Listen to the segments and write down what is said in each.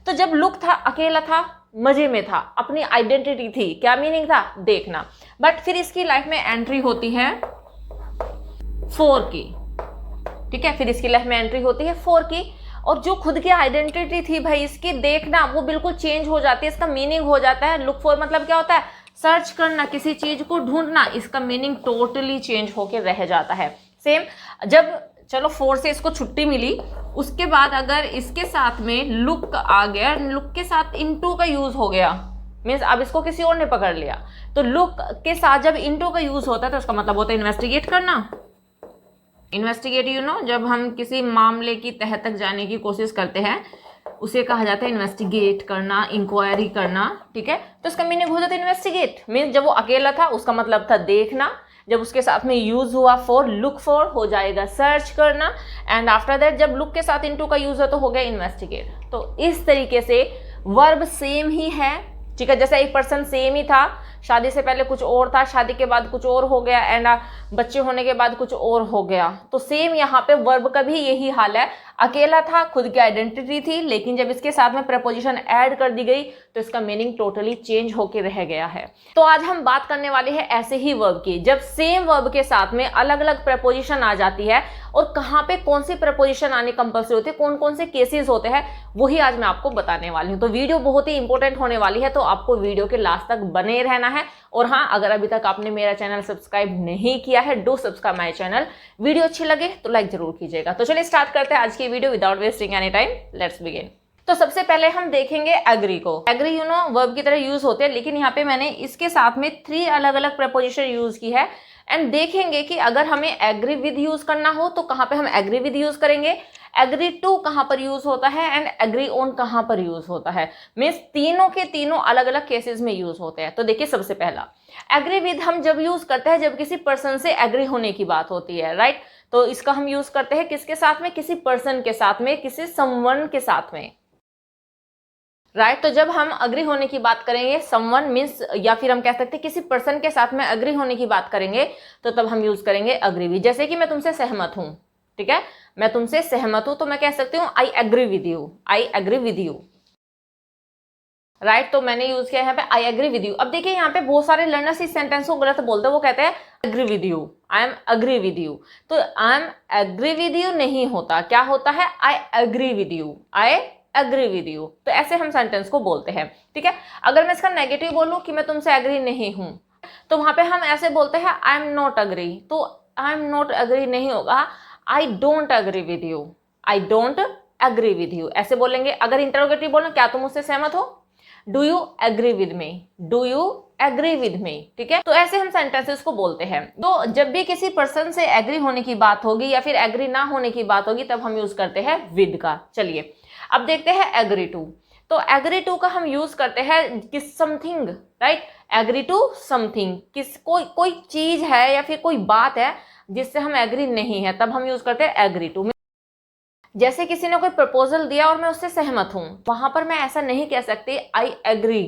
तो जब लुक था, अकेला था, मजे में था, अपनी आइडेंटिटी थी, क्या मीनिंग था, देखना। बट फिर इसकी लाइफ में एंट्री होती है 4 की, ठीक है, फिर इसकी लाइफ में एंट्री होती है 4 की, और जो खुद की आइडेंटिटी थी भाई इसकी, देखना, वो बिल्कुल चेंज हो जाती है, इसका मीनिंग हो जाता है। लुक फॉर मतलब क्या होता है, सर्च करना, किसी चीज को ढूंढना, इसका मीनिंग टोटली चेंज होके रह जाता है। सेम जब चलो 4 से इसको छुट्टी मिली, उसके बाद अगर इसके साथ में लुक आ गया, लुक के साथ इनटू का यूज हो गया, मीन्स अब इसको किसी और ने पकड़ लिया, तो लुक के साथ जब इनटू का यूज होता है तो उसका मतलब होता है इन्वेस्टिगेट करना। इन्वेस्टिगेट जब हम किसी मामले की तह तक जाने की कोशिश करते हैं उसे कहा जाता है इन्वेस्टिगेट करना, इंक्वायरी करना, ठीक है। तो इसका मीनिंग हो जाता है इन्वेस्टिगेट, मीन्स जब वो अकेला था उसका मतलब था देखना, जब उसके साथ में यूज हुआ फॉर, लुक फॉर हो जाएगा सर्च करना, एंड आफ्टर दैट जब लुक के साथ इनटू का यूज है तो हो गया इन्वेस्टिगेट। तो इस तरीके से वर्ब सेम ही है, ठीक है। जैसे एक पर्सन सेम ही था, शादी से पहले कुछ और था, शादी के बाद कुछ और हो गया, एंड बच्चे होने के बाद कुछ और हो गया, तो सेम यहाँ पे वर्ब का भी यही हाल है। अकेला था, खुद की आइडेंटिटी थी, लेकिन जब इसके साथ में प्रपोजिशन ऐड कर दी गई तो इसका मीनिंग टोटली चेंज होके रह गया है। तो आज हम बात करने वाले हैं ऐसे ही वर्ब की, जब सेम वर्ब के साथ में अलग अलग प्रपोजिशन आ जाती है, और कहाँ पे कौन सी प्रपोजिशन आनी कंपल्सरी होती है, कौन कौन से केसेस होते हैं, वही आज मैं आपको बताने वाली हूँ। तो वीडियो बहुत ही इंपॉर्टेंट होने वाली है, तो आपको वीडियो के लास्ट तक बने रहना है। और हाँ, अगर अभी तक आपने मेरा चैनल सब्सक्राइब नहीं किया है, do subscribe my channel. Video अच्छी लगे तो लाइक जरूर कीजिएगा। तो चलिए स्टार्ट करते हैं आज की video without wasting any time, let's begin. तो सबसे पहले हम देखेंगे एग्री को। एग्री वर्ब की तरह यूज होते हैं, लेकिन यहाँ पे मैंने इसके साथ में 3 अलग अलग प्रपोजिशन यूज की है, एंड देखेंगे कि अगर हमें एग्री विद यूज करना हो तो कहाँ पे हम एग्री विद यूज करेंगे, एग्री टू कहाँ पर यूज होता है, एंड एग्री ऑन कहाँ पर यूज होता है। मीन्स तीनों के तीनों अलग अलग केसेस में यूज होते हैं। तो देखिए, सबसे पहला एग्री विद हम जब यूज करते हैं जब किसी पर्सन से एग्री होने की बात होती है, राइट। तो इसका हम यूज करते हैं किसके साथ में, किसी पर्सन के साथ में, किसी समवन के साथ में, राइट। तो जब हम अग्री होने की बात करेंगे, समवन मीन्स, या फिर हम कह सकते हैं किसी पर्सन के साथ में अग्री होने की बात करेंगे, तो तब हम यूज करेंगे अग्री विद। जैसे कि मैं तुमसे सहमत हूं, ठीक है, मैं तुमसे सहमत हूं, तो मैं कह सकती हूँ I agree with you, I agree with you, right. तो मैंने यूज किया यहाँ पे आई एग्री विद यू। अब देखिए, यहाँ पे बहुत सारे लर्नर्स इस सेंटेंस को गलत बोलते हैं, वो कहते हैं agree with you, I am agree with you. तो I am agree with you नहीं होता, क्या होता है, I agree with you, I agree with you. तो ऐसे हम सेंटेंस को बोलते हैं, ठीक है। अगर मैं इसका नेगेटिव बोलूं कि मैं तुमसे एग्री नहीं हूं, तो वहां पे हम ऐसे बोलते हैं आई एम नॉट एग्री। तो आई एम नॉट एग्री नहीं होगा, I don't agree with you, I don't agree with you, ऐसे बोलेंगे। अगर इंटरोगेटिव बोलो, क्या तुम मुझसे सहमत हो, do you agree with me, do you agree with me, ठीक है। तो ऐसे हम सेंटेंसेस को बोलते हैं। तो जब भी किसी पर्सन से एग्री होने की बात होगी या फिर एग्री ना होने की बात होगी, तब हम यूज करते हैं विद का। चलिए अब देखते हैं एग्री टू। तो एग्री टू का हम यूज करते हैं किस something, right, agree to something, किस कोई चीज है या फिर कोई बात है जिससे हम एग्री नहीं है, तब हम यूज करते हैं एग्री टू। जैसे किसी ने कोई प्रपोजल दिया और मैं उससे सहमत हूं, वहां पर मैं ऐसा नहीं कह सकती I agree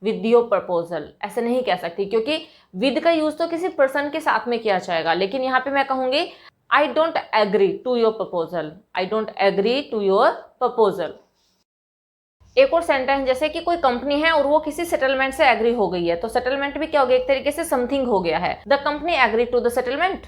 with your proposal, ऐसे नहीं कह सकती, क्योंकि विद का यूज तो किसी पर्सन के साथ में किया जाएगा। लेकिन यहाँ पे मैं कहूंगी I don't agree to your proposal, I don't agree to your proposal. एक और सेंटेंस, जैसे कि कोई कंपनी है और वो किसी सेटलमेंट से एग्री हो गई है, तो सेटलमेंट भी क्या हो गया, एक तरीके से समथिंग हो गया है। The company agree to the settlement,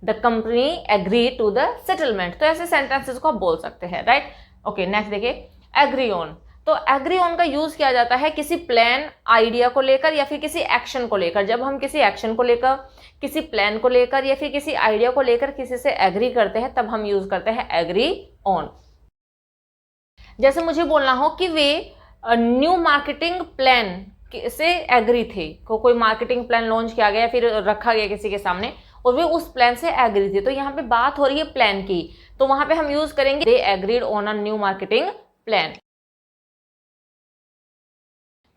the company agree to the settlement. तो ऐसे सेंटेंसेस को आप बोल सकते हैं, राइट। ओके, नेक्स्ट देखिए एग्री ऑन। तो एग्री ऑन का यूज किया जाता है किसी प्लान, आइडिया को लेकर या फिर किसी एक्शन को लेकर। जब हम किसी एक्शन को लेकर, किसी प्लान को लेकर या फिर किसी आइडिया को लेकर किसी से एग्री करते हैं, तब हम यूज करते हैं एग्री ऑन। जैसे मुझे बोलना हो कि वे न्यू मार्केटिंग प्लान से एग्री थे, कोई मार्केटिंग प्लान लॉन्च किया गया फिर रखा गया किसी के सामने और वे उस प्लान से एग्री थे, तो यहाँ पे बात हो रही है प्लान की, तो वहां पे हम यूज करेंगे they agreed on a new marketing plan.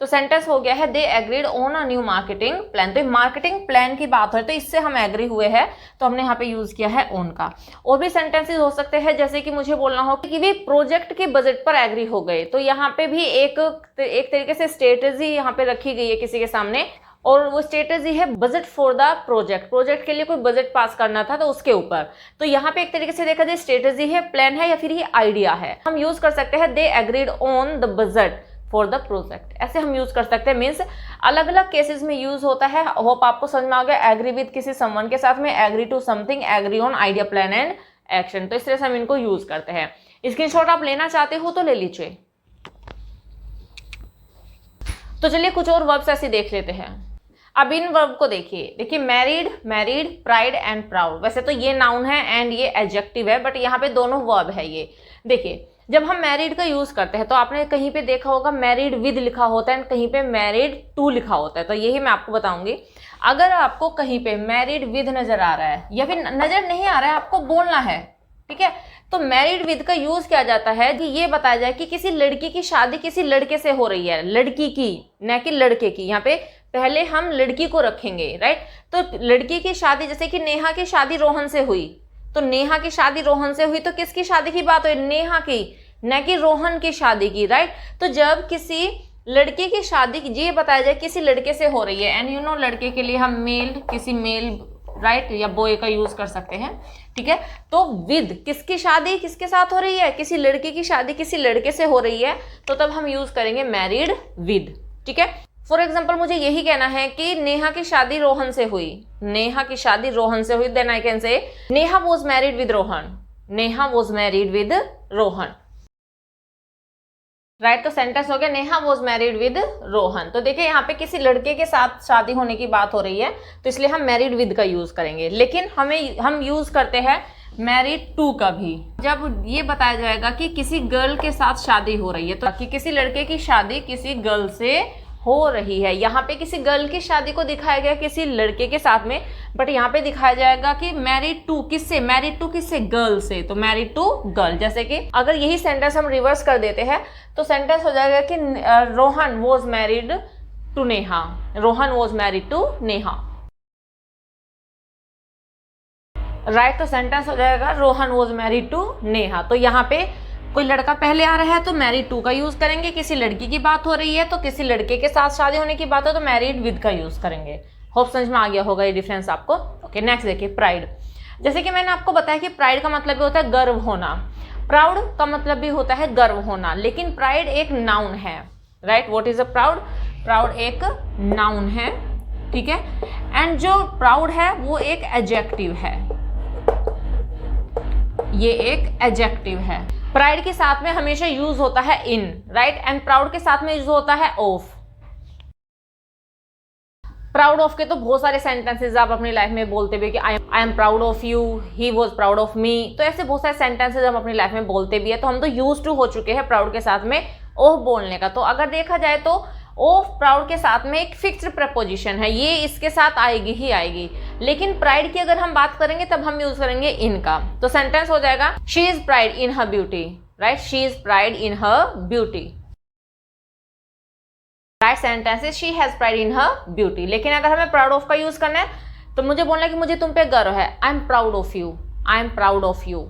तो सेंटेंस हो गया है they agreed on a new marketing plan. तो मार्केटिंग प्लान की बात है, तो इससे हम एग्री हुए हैं, तो हमने यहाँ पे यूज किया है ऑन का। और भी सेंटेंसेस हो सकते हैं, जैसे कि मुझे बोलना हो कि वे प्रोजेक्ट के बजट पर एग्री हो गए, तो यहाँ पे भी एक तरीके से स्ट्रेटेजी यहाँ पे रखी गई है किसी के सामने, और वो स्ट्रेटेजी है budget for the project, project के लिए कोई बजट पास करना था तो उसके ऊपर। तो यहाँ पे एक तरीके से देखा जाए स्ट्रेटेजी है, प्लान है, या फिर ये आइडिया है। हम यूज कर सकते हैं they agreed on the budget for the project, ऐसे हम यूज कर सकते हैं। मीन्स अलग अलग केसेस में यूज होता है। होप आपको समझ में आ गया। एग्री विद किसी समवन के साथ में, agree to something, agree on idea, plan and action. तो इस तरह से हम इनको यूज करते हैं। स्क्रीनशॉट आप लेना चाहते हो तो ले लीजिए। तो चलिए कुछ और वर्ब्स ऐसे देख लेते हैं। अब इन वर्ब को देखिए married, married, pride and proud. वैसे तो ये नाउन है एंड ये एडजेक्टिव है, बट यहाँ पे दोनों वर्ब है। ये देखिए जब हम मैरिड का यूज करते हैं तो आपने कहीं पे देखा होगा मैरिड विद लिखा होता है एंड कहीं पे मैरिड टू लिखा होता है। तो यही मैं आपको बताऊंगी। अगर आपको कहीं पे मैरिड विद नजर आ रहा है या फिर नजर नहीं आ रहा है, आपको बोलना है, ठीक है, तो मैरिड विद का यूज किया जाता है कि ये बताया जाए कि किसी लड़की की शादी किसी लड़के से हो रही है, लड़की की, न कि लड़के की। यहाँ पे पहले हम लड़की को रखेंगे, राइट। तो लड़की की शादी, जैसे कि नेहा की शादी रोहन से हुई, तो नेहा की शादी रोहन से हुई, तो किसकी शादी की बात हुई? नेहा की, न कि रोहन की शादी की, राइट। तो जब किसी लड़की की शादी ये बताया जाए किसी लड़के से हो रही है, एंड यू नो लड़के के लिए हम मेल, किसी मेल, राइट, या बॉय का यूज कर सकते हैं, ठीक है। तो विद, किसकी शादी किसके साथ हो रही है? किसी लड़की की शादी किसी लड़के से हो रही है, तो तब हम यूज करेंगे मैरिड विद, ठीक है। फॉर एग्जाम्पल मुझे यही कहना है कि नेहा की शादी रोहन से हुई, नेहा की शादी रोहन से हुई, then I can say Neha was married with Rohan, Neha was married with Rohan, right. तो सेंटेंस हो गया Neha was married with Rohan. तो देखिए यहाँ पे किसी लड़के के साथ शादी होने की बात हो रही है, तो इसलिए हम मैरिड विद का यूज करेंगे। लेकिन हम यूज करते हैं मैरिड टू का भी जब ये बताया जाएगा कि किसी गर्ल के साथ शादी हो रही है, तो कि किसी लड़के की शादी किसी गर्ल से हो रही है। यहाँ पे किसी गर्ल की शादी को दिखाया गया किसी लड़के के साथ में, बट यहाँ पे दिखाया जाएगा कि मैरिड टू किससे, मैरिड टू किससे, गर्ल से, तो मैरिड टू गर्ल। जैसे कि अगर यही सेंटेंस हम रिवर्स कर देते हैं तो सेंटेंस हो जाएगा कि Rohan was married to Neha, Rohan was married to Neha, right. तो सेंटेंस हो जाएगा Rohan was married to Neha. तो यहाँ पे कोई लड़का पहले आ रहा है तो मैरिड टू का यूज करेंगे, किसी लड़की की बात हो रही है तो किसी लड़के के साथ शादी होने की बात हो तो मैरिड विद का यूज करेंगे। होप समझ में आ गया होगा ये डिफरेंस आपको। ओके, नेक्स्ट देखिए प्राइड। जैसे कि मैंने आपको बताया कि प्राइड का मतलब भी होता है गर्व होना, प्राउड का मतलब भी होता है गर्व होना, लेकिन प्राइड एक नाउन है, right. What is a proud? Proud एक नाउन है, ठीक है। एंड जो प्राउड है वो एक एडजेक्टिव है, ये एक एडजेक्टिव है। प्राइड के साथ में हमेशा यूज होता है इन, राइट, एंड प्राउड के साथ में यूज होता है ऑफ। प्राउड ऑफ के तो बहुत सारे सेंटेंसेस आप अपनी लाइफ में बोलते भी कि I am proud of you, he was proud of me. तो ऐसे बहुत सारे सेंटेंसेस हम अपनी लाइफ में बोलते भी है, तो हम तो यूज टू हो चुके हैं प्राउड के साथ में ऑफ बोलने का। तो अगर देखा जाए तो ऑफ प्राउड के साथ में एक फिक्स्ड प्रपोजिशन है, ये इसके साथ आएगी ही आएगी। लेकिन प्राइड की अगर हम बात करेंगे तब हम यूज करेंगे इन का। तो सेंटेंस हो जाएगा she is pride in her beauty, right, she is pride in her beauty, right. Sentence is she has pride in her beauty. लेकिन अगर हमें प्राउड ऑफ का यूज करना है तो मुझे बोलना है कि मुझे तुम पे गर्व है, I am proud of you, I am proud of you.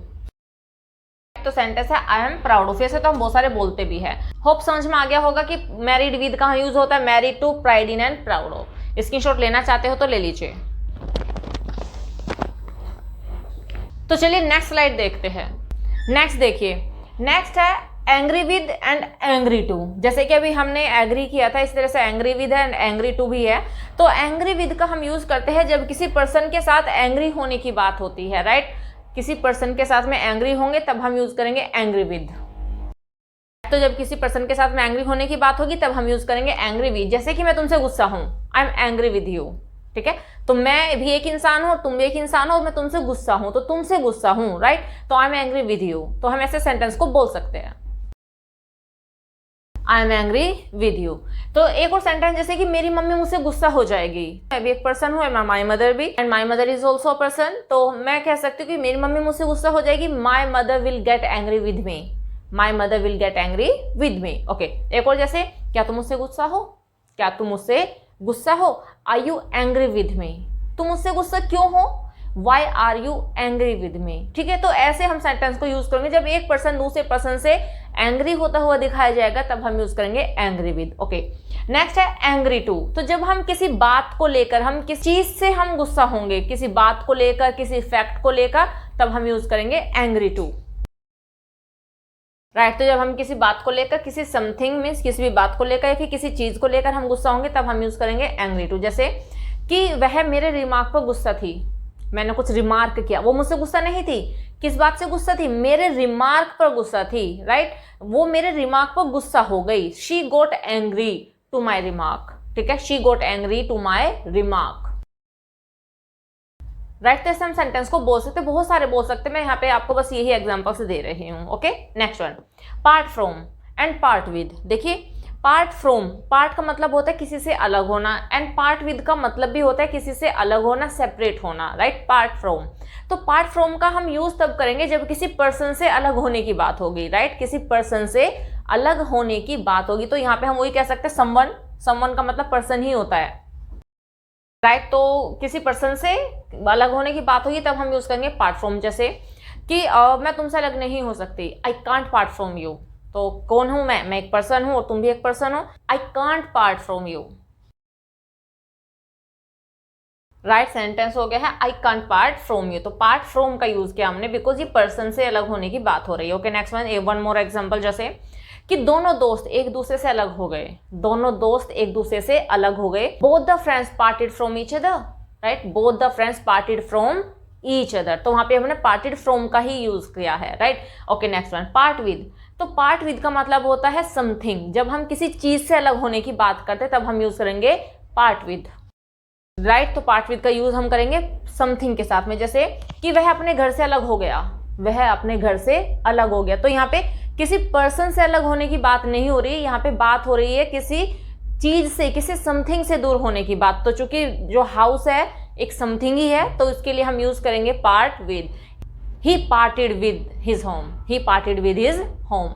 तो सेंटेंस है आई एम प्राउड ऑफ। ऐसे तो हम बहुत सारे बोलते भी हैं। होप समझ में आ गया होगा कि मैरिड विद कहाँ यूज होता है, married to, pride in and proud of. Screenshot लेना चाहते हो तो ले लीजिए। तो चलिए नेक्स्ट स्लाइड देखते हैं। नेक्स्ट देखिए, नेक्स्ट है angry with and angry to. जैसे कि अभी हमने एग्री किया था, इस तरह से एंग्री विद है एंड एंग्री टू भी है। तो एंग्री विद का हम यूज करते हैं जब किसी पर्सन के साथ एंग्री होने की बात होती है, राइट। किसी पर्सन के साथ में एंग्री होंगे तब हम यूज करेंगे एंग्री विद। तो जब किसी पर्सन के साथ में एंग्री होने की बात होगी तब हम यूज करेंगे एंग्री विद। जैसे कि मैं तुमसे गुस्सा हूं, I am angry with you, ठीक है। तो मैं भी एक इंसान हूं, तुम भी एक इंसान हो, मैं तुमसे गुस्सा हूं, तो तुमसे गुस्सा हूं, राइट। तो I am angry with you. तो हम ऐसे सेंटेंस को बोल सकते हैं, I am angry with you. तो एक और सेंटेंस जैसे कि मेरी मम्मी मुझसे गुस्सा हो जाएगी, मैं भी एक पर्सन हूँ, माई मदर भी, and my mother is also a person. तो मैं कह सकती हूँ कि मेरी मम्मी मुझसे गुस्सा हो जाएगी, my mother will get angry with me, my mother will get angry with me. Okay, एक और जैसे क्या तुम मुझसे गुस्सा हो, क्या तुम मुझसे गुस्सा हो, are you angry with me, तुम मुझसे गुस्सा क्यों हो, why are you angry with me. ठीक है, तो ऐसे हम सेंटेंस को यूज करेंगे जब एक पर्सन दूसरे पर्सन से एंग्री होता हुआ दिखाया जाएगा, तब हम यूज करेंगे एंग्री विद। ओके, नेक्स्ट है एंग्री टू। तो जब हम किसी बात को लेकर, हम किसी चीज से हम गुस्सा होंगे, किसी बात को लेकर, किसी फैक्ट को लेकर, तब हम यूज करेंगे एंग्री टू। राइट, तो जब हम किसी बात को लेकर, किसी समथिंग मीन्स किसी भी बात को लेकर या फिर किसी चीज को लेकर हम गुस्सा होंगे, तब हम यूज करेंगे एंग्री टू। जैसे कि वह मेरे रिमार्क पर गुस्सा थी, मैंने कुछ रिमार्क किया, वो मुझसे गुस्सा नहीं थी। किस बात से गुस्सा थी? मेरे रिमार्क पर गुस्सा थी। राइट, वो मेरे रिमार्क पर गुस्सा हो गई। She got angry to my remark. ठीक है, she got angry to my remark. Right, तो ऐसे हम सेंटेंस को बोल सकते, बहुत सारे बोल सकते, मैं यहाँ पे आपको बस यही एग्जांपल्स दे रही हूँ। Okay, next one, part from and part with. देखिए, पार्ट फ्रॉम, पार्ट का मतलब होता है किसी से अलग होना, एंड पार्ट विद का मतलब भी होता है किसी से अलग होना, सेपरेट होना। Right, part from. तो पार्ट फ्रॉम का हम यूज तब करेंगे जब किसी पर्सन से अलग होने की बात होगी। राइट, किसी पर्सन से अलग होने की बात होगी, तो यहाँ पे हम वही कह सकते हैं समवन। समवन का मतलब पर्सन ही होता है। राइट, तो किसी पर्सन से अलग होने की बात होगी तब हम यूज करेंगे पार्ट फ्रॉम। जैसे कि मैं तुमसे अलग नहीं हो सकती, I can't part from you. तो कौन हूं मैं एक पर्सन हूं और तुम भी एक पर्सन हो। I can't part from you. Right, sentence हो गया है I can't part from you. तो पार्ट फ्रॉम का यूज किया हमने बिकॉज ये पर्सन से अलग होने की बात हो रही है। Okay, next one more example, जैसे कि दोनों दोस्त एक दूसरे से अलग हो गए। दोनों दोस्त एक दूसरे से अलग हो गए। Both the friends parted from each other. Right, both the friends parted from each other. तो वहां पे हमने पार्टेड फ्रॉम का ही यूज किया है। Right, okay, next one, part with. तो पार्ट विद का मतलब होता है समथिंग। जब हम किसी चीज से अलग होने की बात करते हैं तब हम यूज करेंगे पार्ट विद। राइट, तो पार्ट विद का यूज हम करेंगे समथिंग के साथ में। जैसे कि वह अपने घर से अलग हो गया, वह अपने घर से अलग हो गया। तो यहाँ पे किसी पर्सन से अलग होने की बात नहीं हो रही, यहाँ पे बात हो रही है किसी चीज से, किसी समथिंग से दूर होने की बात। तो चूंकि जो हाउस है एक समथिंग ही है, तो इसके लिए हम यूज करेंगे part with. He parted with his home. He parted with his home.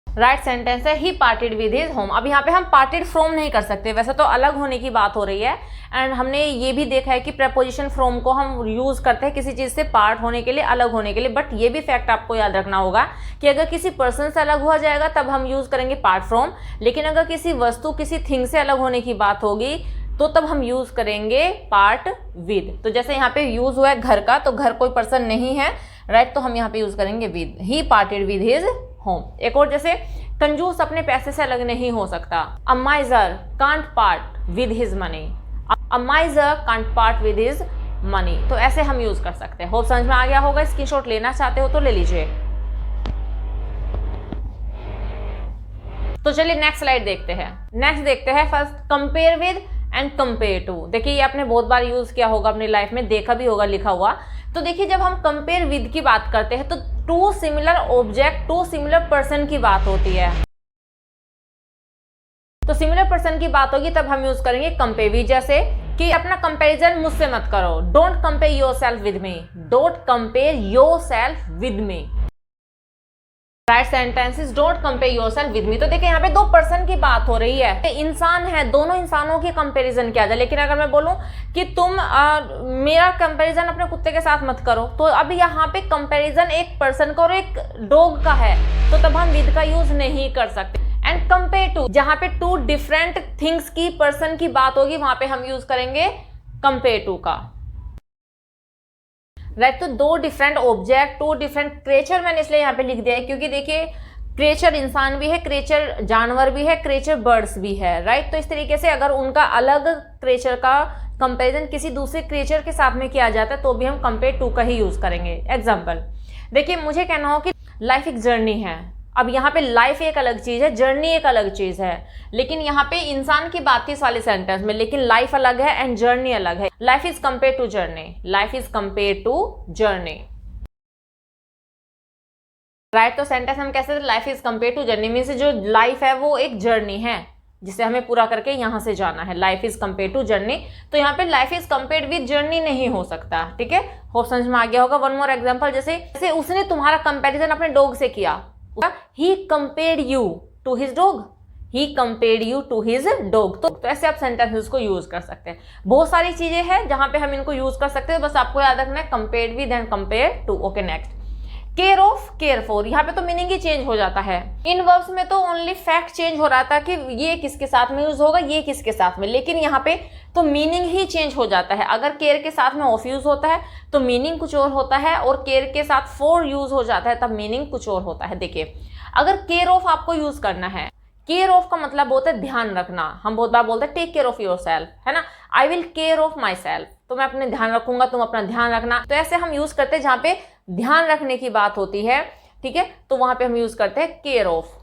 Right, sentence है he parted with his home। अब यहाँ पे हम parted from नहीं कर सकते, वैसे तो अलग होने की बात हो रही है। एंड हमने ये भी देखा है कि preposition from को हम यूज करते हैं किसी चीज से पार्ट होने के लिए, अलग होने के लिए। बट ये भी फैक्ट आपको याद रखना होगा कि अगर किसी पर्सन से अलग हुआ जाएगा तब हम यूज करेंगे पार्ट फ्रॉम, लेकिन अगर किसी वस्तु, किसी थिंग से अलग होने की बात होगी तो तब हम यूज करेंगे पार्ट विद। तो जैसे यहाँ पे यूज हुआ है घर का, तो घर कोई पर्सन नहीं है। राइट, तो हम यहाँ पे यूज करेंगे with. He parted with his home. एक और, जैसे कंजूस अपने पैसे से अलग नहीं हो सकता। A miser can't part with his money. A miser can't part with his money. तो ऐसे हम यूज कर सकते हैं। होप समझ में आ गया होगा। स्क्रीनशॉट लेना चाहते हो तो ले लीजिए। तो चलिए नेक्स्ट स्लाइड देखते हैं। नेक्स्ट देखते हैं first compare with and compare to. देखिए, ये आपने बहुत बार यूज किया होगा अपनी लाइफ में, देखा भी होगा लिखा हुआ। तो देखिए, जब हम कंपेयर विद की बात करते हैं तो two similar object, two similar person की बात होती है। तो सिमिलर पर्सन की बात होगी तब हम यूज करेंगे कंपेयर विद। जैसे कि अपना कंपैरिजन मुझसे मत करो। Don't compare yourself with me. Don't compare yourself with me. Right, sentences don't compare yourself with me. तो देखिए, यहाँ पे दो पर्सन की बात हो रही है, इंसान है, दोनों इंसानों की कंपैरिजन किया जाए। लेकिन अगर मैं बोलूं कि तुम मेरा कंपैरिजन अपने कुत्ते के साथ मत करो, तो अब यहाँ पे कंपैरिजन एक पर्सन का और एक डॉग का है, तो तब हम विद का यूज नहीं कर सकते। एंड कंपेयर टू, जहां पे टू डिफरेंट थिंग्स की, पर्सन की बात होगी, वहां पे हम यूज करेंगे कंपेयर टू का। राइट, तो दो different object, two different creature मैंने इसलिए यहाँ पे लिख दिया है क्योंकि देखिए, क्रिएचर इंसान भी है, क्रिएचर जानवर भी है, क्रिएचर बर्ड्स भी है। राइट, तो इस तरीके से अगर उनका अलग क्रिएचर का कंपैरिजन किसी दूसरे क्रिएचर के साथ में किया जाता है तो भी हम कंपेयर टू का ही यूज करेंगे। एग्जाम्पल देखिए, मुझे कहना हो कि लाइफ एक जर्नी है। अब यहाँ पे लाइफ एक अलग चीज है, जर्नी एक अलग चीज है। लेकिन यहाँ पे इंसान की बात थी इस वाले सेंटेंस में, लेकिन लाइफ अलग है एंड जर्नी अलग है। Life is compare to journey. Life is compare to journey. Right, तो सेंटेंस हम कैसे, life is compare to journey means जो लाइफ है वो एक जर्नी है जिसे हमें पूरा करके यहाँ से जाना है। Life is compare to journey. तो यहाँ पे life is compare with journey नहीं हो सकता। ठीक है, होप समझ में आ गया होगा। वन मोर एग्जाम्पल, जैसे उसने तुम्हारा कंपेरिजन अपने डॉग से किया। He compared you to his dog. He compared you to his dog. तो ऐसे आप सेंटेंसेस को यूज कर सकते हैं। बहुत सारी चीजें हैं जहां पे हम इनको यूज कर सकते हैं, बस आपको याद रखना है compared with and compared to. Okay next, care of, care for, यहाँ पे तो मीनिंग ही चेंज हो जाता है। इन वर्ब्स में तो ओनली फैक्ट चेंज हो रहा था कि ये किसके साथ में यूज होगा, ये किसके साथ में, लेकिन यहाँ पे तो मीनिंग ही चेंज हो जाता है। अगर केयर के साथ में ऑफ यूज होता है तो मीनिंग कुछ और होता है, और केयर के साथ फॉर यूज हो जाता है तब मीनिंग कुछ और होता है। देखिए, अगर केयर ऑफ आपको यूज करना है, केयर ऑफ का मतलब होता है ध्यान रखना। हम बहुत बार बोलते हैं take care of yourself, है ना, I will care of myself, तो मैं अपने ध्यान रखूंगा, तुम अपना ध्यान रखना। तो ऐसे हम यूज करते हैं जहां पे ध्यान रखने की बात होती है, ठीक है, तो वहां पे हम यूज करते हैं care of.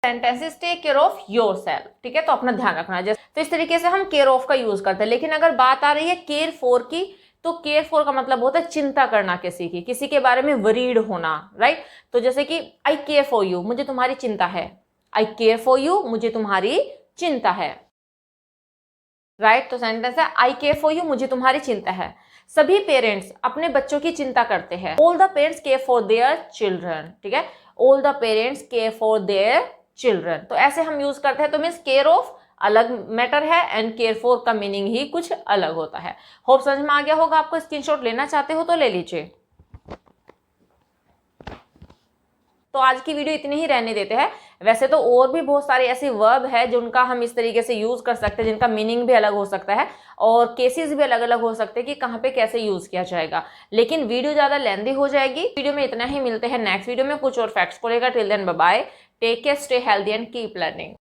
Sentences take care of yourself, ठीक है, तो अपना ध्यान रखना, जैसे तो इस तरीके से हम केयर ऑफ का यूज करते हैं। लेकिन अगर बात आ रही है केयर फॉर की, तो केयर फॉर का मतलब होता है चिंता करना किसी की, किसी के बारे में वरीड होना, राइट। तो जैसे कि आई केयर फॉर यू, मुझे तुम्हारी चिंता है, आई केयर फॉर यू, मुझे तुम्हारी चिंता है, राइट। तो सेंटेंस है आई केयर फॉर यू, मुझे तुम्हारी चिंता है। सभी पेरेंट्स अपने बच्चों की चिंता करते हैं। All the parents care for their children, ठीक है, all the parents care for their children. तो ऐसे हम यूज करते हैं। तो मीन्स केयर ऑफ अलग मैटर है एंड केयर फॉर का मीनिंग ही कुछ अलग होता है। होप समझ में आ गया होगा आपको। स्क्रीनशॉट लेना चाहते हो तो ले लीजिए। तो आज की वीडियो इतनी ही रहने देते हैं। वैसे तो और भी बहुत सारे ऐसे वर्ब है जिनका हम इस तरीके से यूज कर सकते हैं, जिनका मीनिंग भी अलग हो सकता है और केसेस भी अलग अलग हो सकते हैं कि कहाँ पे कैसे यूज किया जाएगा। लेकिन वीडियो ज्यादा लेंथी हो जाएगी। वीडियो में इतना ही, मिलते हैं नेक्स्ट वीडियो में कुछ और फैक्ट्स को लेकर। Till then bye bye, take care, stay healthy and keep learning.